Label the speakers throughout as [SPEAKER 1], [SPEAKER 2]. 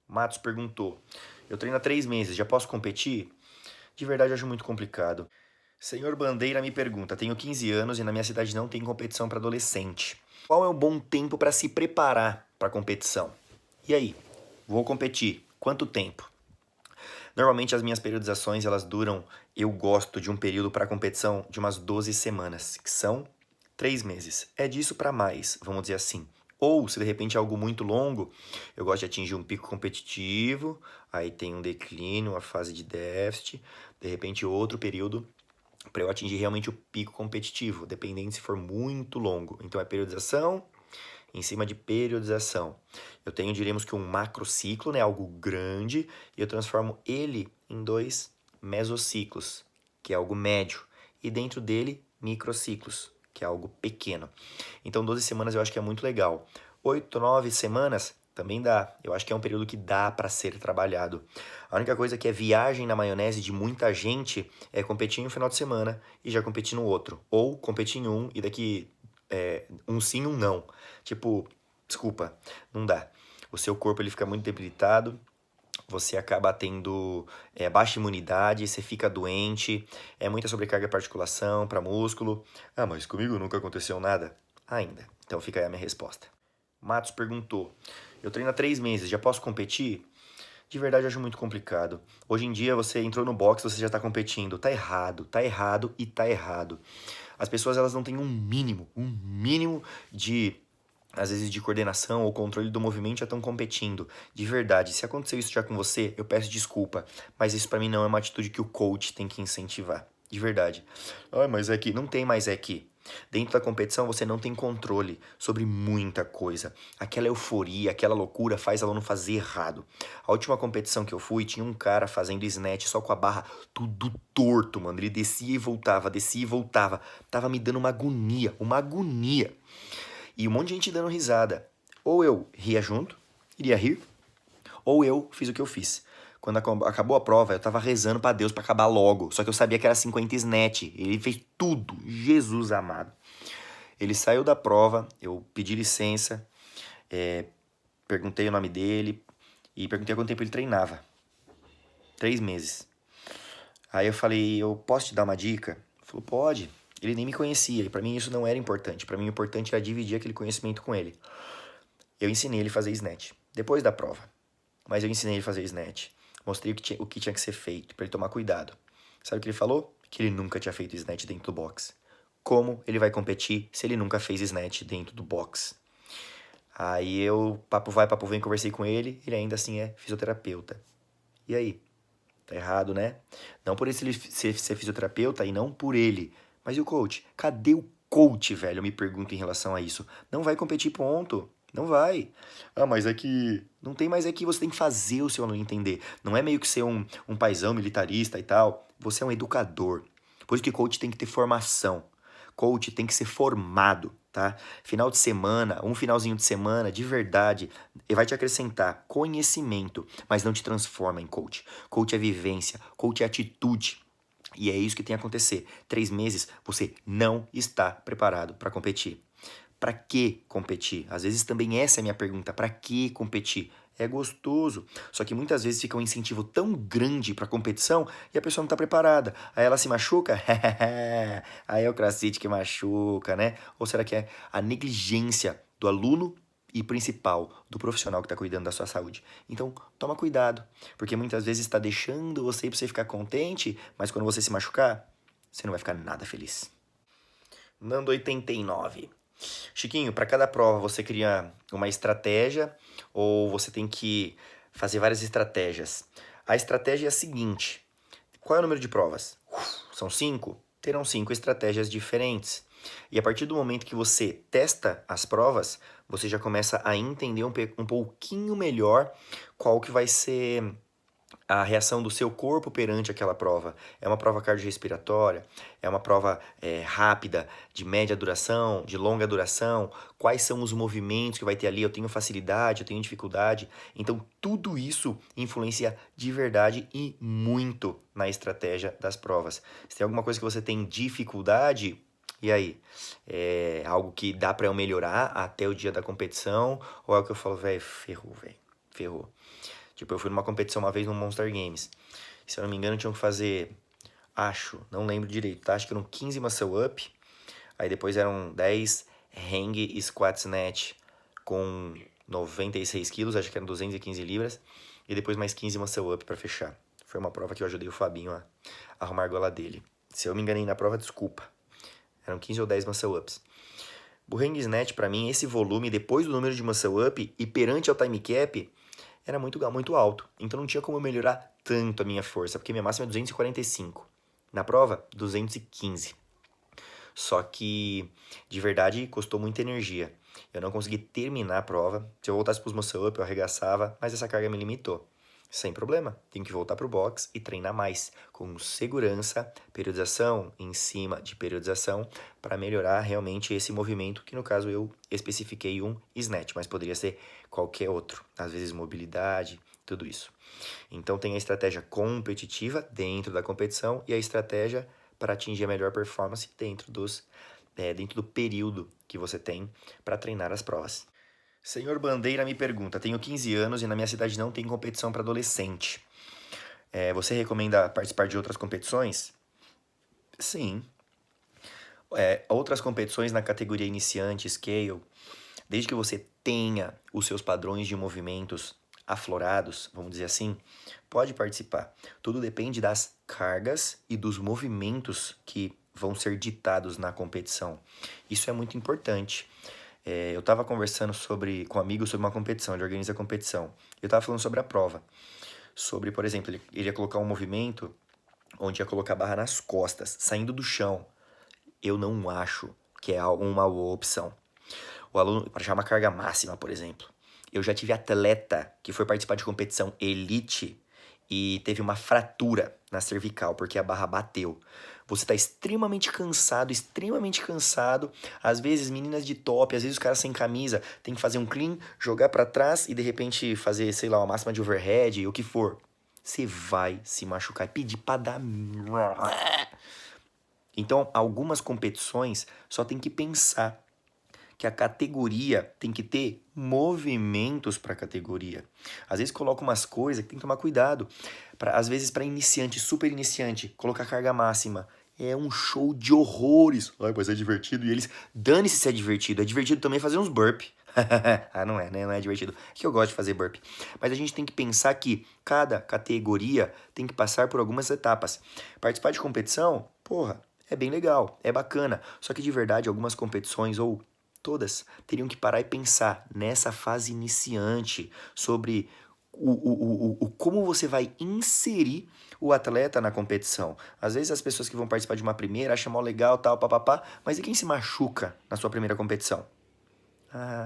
[SPEAKER 1] Matos perguntou: eu treino há 3 meses, já posso competir? De verdade, eu acho muito complicado. Senhor Bandeira me pergunta: tenho 15 anos e na minha cidade não tem competição para adolescente. Qual é um bom tempo para se preparar para a competição? E aí? Vou competir. Quanto tempo? Normalmente as minhas periodizações elas duram, eu gosto de um período para competição de umas 12 semanas, que são 3 meses. É disso para mais, vamos dizer assim. Ou, se de repente é algo muito longo, eu gosto de atingir um pico competitivo, aí tem um declínio, uma fase de déficit, de repente outro período para eu atingir realmente o pico competitivo, dependendo se for muito longo. Então é periodização em cima de periodização. Eu tenho, diríamos que um macrociclo, né, algo grande, e eu transformo ele em 2 mesociclos, que é algo médio, e dentro dele microciclos, que é algo pequeno. Então 12 semanas eu acho que é muito legal. 8, 9 semanas também dá. Eu acho que é um período que dá para ser trabalhado. A única coisa que é viagem na maionese de muita gente é competir em um final de semana e já competir no outro. Ou competir em um e daqui um sim, um não. Tipo, desculpa, não dá. O seu corpo ele fica muito debilitado, você acaba tendo baixa imunidade, você fica doente, é muita sobrecarga para articulação, para músculo. Ah, mas comigo nunca aconteceu nada? Ainda. Então fica aí a minha resposta. Matos perguntou: eu treino há 3 meses, já posso competir? De verdade, eu acho muito complicado. Hoje em dia, você entrou no boxe, você já está competindo. Tá errado e tá errado. As pessoas elas não têm um mínimo de às vezes de coordenação ou controle do movimento já estão competindo. De verdade, se aconteceu isso já com você, eu peço desculpa, mas isso pra mim não é uma atitude que o coach tem que incentivar. De verdade. Ah, mas é que não tem mais é que. Dentro da competição você não tem controle sobre muita coisa. Aquela euforia, aquela loucura faz aluno fazer errado. A última competição que eu fui, tinha um cara fazendo snatch só com a barra tudo torto, mano. Ele descia e voltava, descia e voltava. Tava me dando uma agonia, uma agonia. E um monte de gente dando risada. Ou eu ria junto, iria rir, ou eu fiz o que eu fiz. Quando acabou a prova, eu tava rezando pra Deus pra acabar logo. Só que eu sabia que era 50 snatch. Ele fez tudo. Jesus amado. Ele saiu da prova, eu pedi licença, perguntei o nome dele e perguntei quanto tempo ele treinava. 3 meses. Aí eu falei, eu posso te dar uma dica? Ele falou, pode. Ele nem me conhecia e pra mim isso não era importante. Pra mim o importante era dividir aquele conhecimento com ele. Eu ensinei ele a fazer snatch, depois da prova. Mas eu ensinei ele a fazer snatch. Mostrei o que tinha que ser feito, pra ele tomar cuidado. Sabe o que ele falou? Que ele nunca tinha feito snatch dentro do box. Como ele vai competir se ele nunca fez snatch dentro do box? Aí eu, papo vai, papo vem, conversei com ele, ele ainda assim é fisioterapeuta. E aí? Tá errado, né? Não por ele ser fisioterapeuta e não por ele. Mas e o coach? Cadê o coach, velho? Eu me pergunto em relação a isso. Não vai competir, ponto. Não vai. Ah, mas é que. Não tem mais é que você tem que fazer o seu aluno entender. Não é meio que ser um paizão militarista e tal. Você é um educador. Por isso que coach tem que ter formação. Coach tem que ser formado, tá? Final de semana, um finalzinho de semana, de verdade, ele vai te acrescentar conhecimento, mas não te transforma em coach. Coach é vivência, coach é atitude. E é isso que tem que acontecer. 3 meses, você não está preparado para competir. Para que competir? Às vezes também essa é a minha pergunta. Para que competir? É gostoso. Só que muitas vezes fica um incentivo tão grande para competição e a pessoa não está preparada. Aí ela se machuca? Aí é o CrossFit que machuca, né? Ou será que é a negligência do aluno e principal do profissional que está cuidando da sua saúde? Então, toma cuidado, porque muitas vezes está deixando você ir para você ficar contente, mas quando você se machucar, você não vai ficar nada feliz. Nando 89. Chiquinho, para cada prova você cria uma estratégia ou você tem que fazer várias estratégias? A estratégia é a seguinte: qual é o número de provas? São 5? Terão 5 estratégias diferentes. E a partir do momento que você testa as provas, você já começa a entender um pouquinho melhor qual que vai ser a reação do seu corpo perante aquela prova. É uma prova cardiorrespiratória? É uma prova rápida, de média duração, de longa duração? Quais são os movimentos que vai ter ali? Eu tenho facilidade, eu tenho dificuldade? Então, tudo isso influencia de verdade e muito na estratégia das provas. Se tem alguma coisa que você tem dificuldade, e aí? É algo que dá para eu melhorar até o dia da competição? Ou é o que eu falo, velho, ferrou, velho, ferrou. Tipo, eu fui numa competição uma vez no Monster Games. Se eu não me engano, tinham que fazer, não lembro direito, tá? Acho que eram 15 muscle up. Aí depois eram 10 hang squat snatch com 96 quilos, acho que eram 215 libras. E depois mais 15 muscle up pra fechar. Foi uma prova que eu ajudei o Fabinho a arrumar a gola dele. Se eu me enganei na prova, desculpa. Eram 15 ou 10 muscle ups. O hang snatch, pra mim, esse volume, depois do número de muscle up e perante ao time cap, era muito alto. Então não tinha como eu melhorar tanto a minha força, porque minha máxima é 245. Na prova, 215. Só que, de verdade, custou muita energia. Eu não consegui terminar a prova. Se eu voltasse pros muscle up, eu arregaçava, mas essa carga me limitou. Sem problema, tenho que voltar pro box e treinar mais, com segurança, periodização em cima de periodização, para melhorar realmente esse movimento, que no caso eu especifiquei um snatch, mas poderia ser qualquer outro, às vezes mobilidade, tudo isso. Então tem a estratégia competitiva dentro da competição e a estratégia para atingir a melhor performance dentro do período que você tem para treinar as provas. Senhor Bandeira me pergunta, tenho 15 anos e na minha cidade não tem competição para adolescente. Você recomenda participar de outras competições? Sim. Outras competições na categoria iniciante, scale, desde que você tenha os seus padrões de movimentos aflorados, vamos dizer assim, pode participar. Tudo depende das cargas e dos movimentos que vão ser ditados na competição. Isso é muito importante. Eu estava conversando com um amigo sobre uma competição, ele organiza a competição. Eu estava falando sobre a prova. Sobre, por exemplo, ele ia colocar um movimento onde ia colocar a barra nas costas, saindo do chão. Eu não acho que é uma boa opção. O aluno, para achar uma carga máxima, por exemplo. Eu já tive atleta que foi participar de competição elite e teve uma fratura na cervical porque a barra bateu. Você tá extremamente cansado. Às vezes, meninas de top, às vezes os caras sem camisa, tem que fazer um clean, jogar para trás e de repente fazer, sei lá, uma máxima de overhead, o que for. Você vai se machucar e pedir pra dar. Então, algumas competições só tem que pensar que a categoria tem que ter movimentos para a categoria. Às vezes coloca umas coisas que tem que tomar cuidado. Às vezes para iniciante, super iniciante, colocar carga máxima. É um show de horrores. Ai, mas é divertido. E eles, dane-se se é divertido. É divertido também fazer uns burp. Não é, né? Não é divertido. É que eu gosto de fazer burp. Mas a gente tem que pensar que cada categoria tem que passar por algumas etapas. Participar de competição, porra, é bem legal, é bacana. Só que de verdade, algumas competições ou todas teriam que parar e pensar nessa fase iniciante sobre como você vai inserir o atleta na competição. Às vezes as pessoas que vão participar de uma primeira acham mó legal, tal, papapá, mas e quem se machuca na sua primeira competição?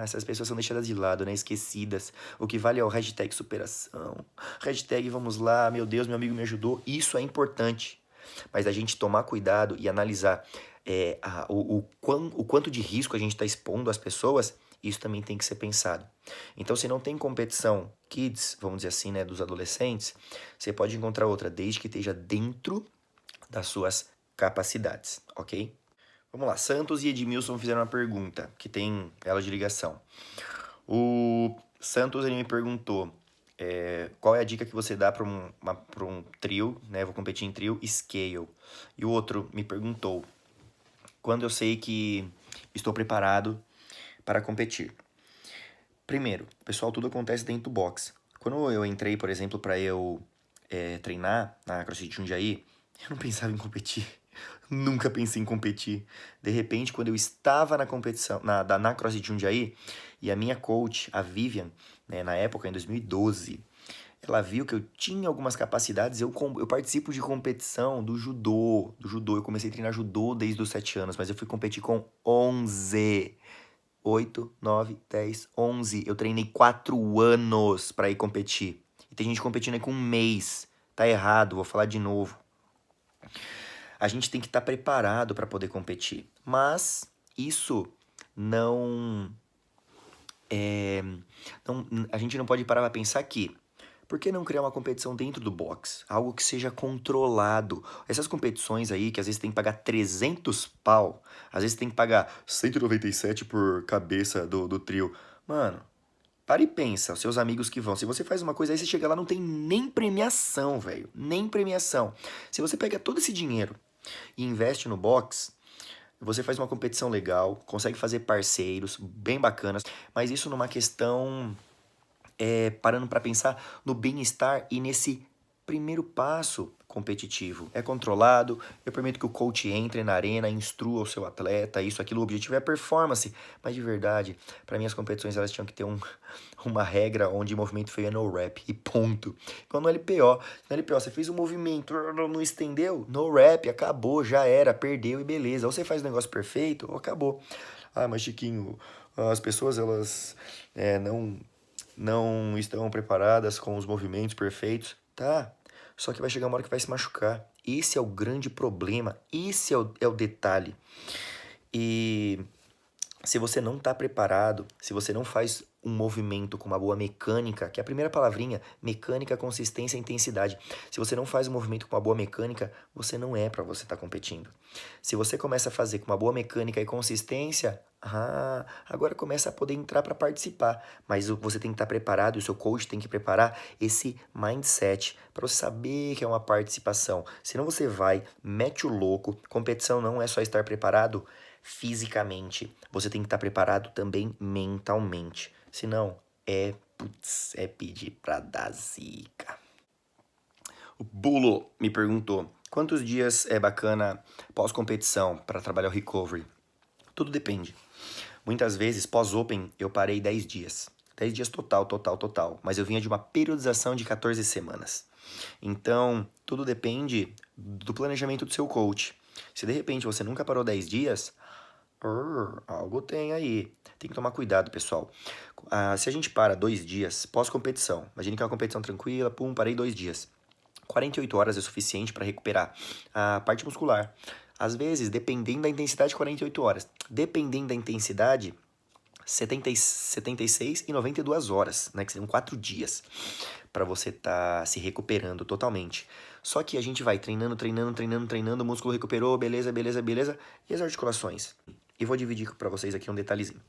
[SPEAKER 1] Essas pessoas são deixadas de lado, né? Esquecidas. O que vale é o hashtag superação. Hashtag vamos lá, meu Deus, meu amigo me ajudou. Isso é importante. Mas a gente tomar cuidado e analisar o quanto de risco a gente está expondo às pessoas, isso também tem que ser pensado. Então, se não tem competição kids, vamos dizer assim, né, dos adolescentes, você pode encontrar outra, desde que esteja dentro das suas capacidades, ok? Vamos lá, Santos e Edmilson fizeram uma pergunta, que tem ela de ligação. O Santos, ele me perguntou qual é a dica que você dá para um trio, né? Vou competir em trio, scale. E o outro me perguntou quando eu sei que estou preparado para competir. Primeiro, pessoal, tudo acontece dentro do box. Quando eu entrei, por exemplo, para eu treinar na CrossFit Jundiaí, eu não pensava em competir. Nunca pensei em competir. De repente, quando eu estava na competição, na CrossFit Jundiaí, e a minha coach, a Vivian, né, na época, em 2012, ela viu que eu tinha algumas capacidades. Eu participo de competição do judô. Eu comecei a treinar judô desde os 7 anos, mas eu fui competir com 11. 8, 9, 10, 11. Eu treinei 4 anos pra ir competir. E tem gente competindo aí com um mês. Tá errado, vou falar de novo. A gente tem que estar preparado para poder competir. Mas isso não, a gente não pode parar para pensar que por que não criar uma competição dentro do box? Algo que seja controlado. Essas competições aí, que às vezes tem que pagar 300 pau, às vezes tem que pagar 197 por cabeça do trio. Mano, Para e pensa, os seus amigos que vão. Se você faz uma coisa, aí você chega lá, não tem nem premiação, velho. Nem premiação. Se você pega todo esse dinheiro e investe no box, você faz uma competição legal, consegue fazer parceiros bem bacanas, mas isso numa questão, parando para pensar no bem-estar e nesse primeiro passo competitivo. É controlado, eu permito que o coach entre na arena, instrua o seu atleta, isso, aquilo, o objetivo é performance. Mas de verdade, para mim as competições elas tinham que ter uma regra onde movimento feio é no rap e ponto. Quando no LPO você fez um movimento, não estendeu, no rap, acabou, já era, perdeu e beleza. Ou você faz o negócio perfeito ou acabou. Ah, mas Chiquinho, as pessoas elas não estão preparadas com os movimentos perfeitos. Tá, só que vai chegar uma hora que vai se machucar. Esse é o grande problema, esse é o detalhe. E se você não está preparado, se você não faz um movimento com uma boa mecânica, que é a primeira palavrinha, mecânica, consistência e intensidade. Se você não faz um movimento com uma boa mecânica, você não é para você estar competindo. Se você começa a fazer com uma boa mecânica e consistência, agora começa a poder entrar para participar. Mas você tem que estar preparado, e o seu coach tem que preparar esse mindset para você saber que é uma participação. Senão você vai, mete o louco. Competição não é só estar preparado fisicamente, você tem que estar preparado também mentalmente. Senão, é pedir pra dar zica. O Bulo me perguntou, quantos dias é bacana pós-competição para trabalhar o recovery? Tudo depende. Muitas vezes, pós-open, eu parei 10 dias. 10 dias total. Mas eu vinha de uma periodização de 14 semanas. Então, tudo depende do planejamento do seu coach. Se de repente você nunca parou 10 dias, algo tem aí. Tem que tomar cuidado, pessoal. Se a gente para 2 dias pós-competição, imagine que é uma competição tranquila, parei 2 dias. 48 horas é suficiente para recuperar a parte muscular. Às vezes, dependendo da intensidade, 48 horas. Dependendo da intensidade, 76 e 92 horas, né? Que seriam 4 dias para você estar se recuperando totalmente. Só que a gente vai treinando, o músculo recuperou, beleza. E as articulações? E vou dividir para vocês aqui um detalhezinho.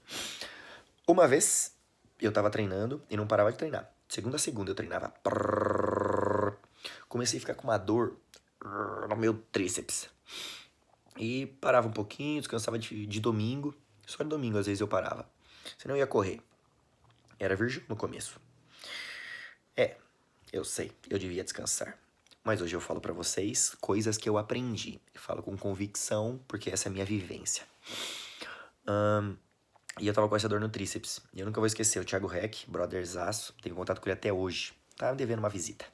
[SPEAKER 1] Uma vez, eu tava treinando e não parava de treinar. Segunda a segunda eu treinava. Comecei a ficar com uma dor no meu tríceps. E parava um pouquinho, descansava de domingo. Só de domingo às vezes eu parava. Senão eu ia correr. Era virgem no começo. Eu sei, eu devia descansar. Mas hoje eu falo pra vocês coisas que eu aprendi. Eu falo com convicção, porque essa é a minha vivência. E eu tava com essa dor no tríceps. E eu nunca vou esquecer, o Thiago Reck, brotherzaço, tenho contato com ele até hoje. Tava me devendo uma visita.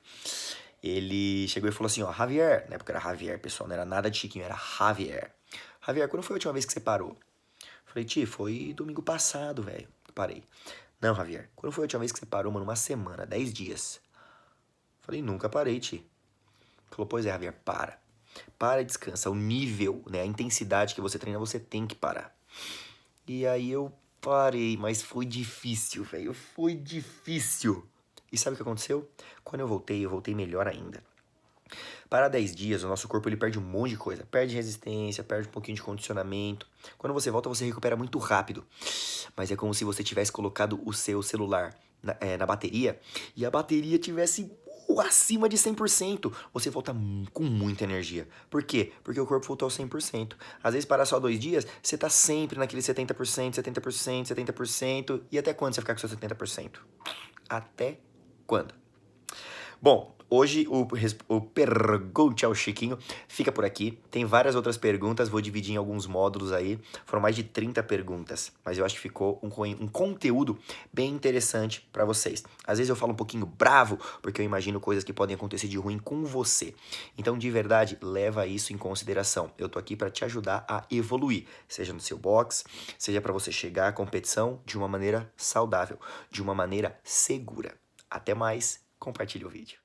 [SPEAKER 1] Ele chegou e falou assim, ó, Javier, na época era Javier, pessoal, não era nada de Chiquinho, era Javier. Javier, quando foi a última vez que você parou? Falei, Ti, foi domingo passado, velho, parei. Não, Javier, quando foi a última vez que você parou, mano? Uma semana, 10 dias. Falei, nunca parei, Ti. Falou, pois é, Javier, para. Para e descansa. O nível, né, a intensidade que você treina, você tem que parar. E aí eu parei, mas foi difícil, velho. Foi difícil. E sabe o que aconteceu? Quando eu voltei melhor ainda. Para 10 dias, o nosso corpo ele perde um monte de coisa. Perde resistência, perde um pouquinho de condicionamento. Quando você volta, você recupera muito rápido. Mas é como se você tivesse colocado o seu celular na bateria e a bateria tivesse acima de 100%. Você volta com muita energia. Por quê? Porque o corpo voltou ao 100%. Às vezes, parar só 2 dias, você tá sempre naquele 70%, 70%, 70%. E até quando você ficar com seu 70%? Até quando? Bom, hoje o Pergunte ao Chiquinho fica por aqui. Tem várias outras perguntas, vou dividir em alguns módulos aí. Foram mais de 30 perguntas, mas eu acho que ficou um conteúdo bem interessante para vocês. Às vezes eu falo um pouquinho bravo, porque eu imagino coisas que podem acontecer de ruim com você. Então, de verdade, leva isso em consideração. Eu tô aqui para te ajudar a evoluir, seja no seu box, seja para você chegar à competição de uma maneira saudável, de uma maneira segura. Até mais. Compartilhe o vídeo.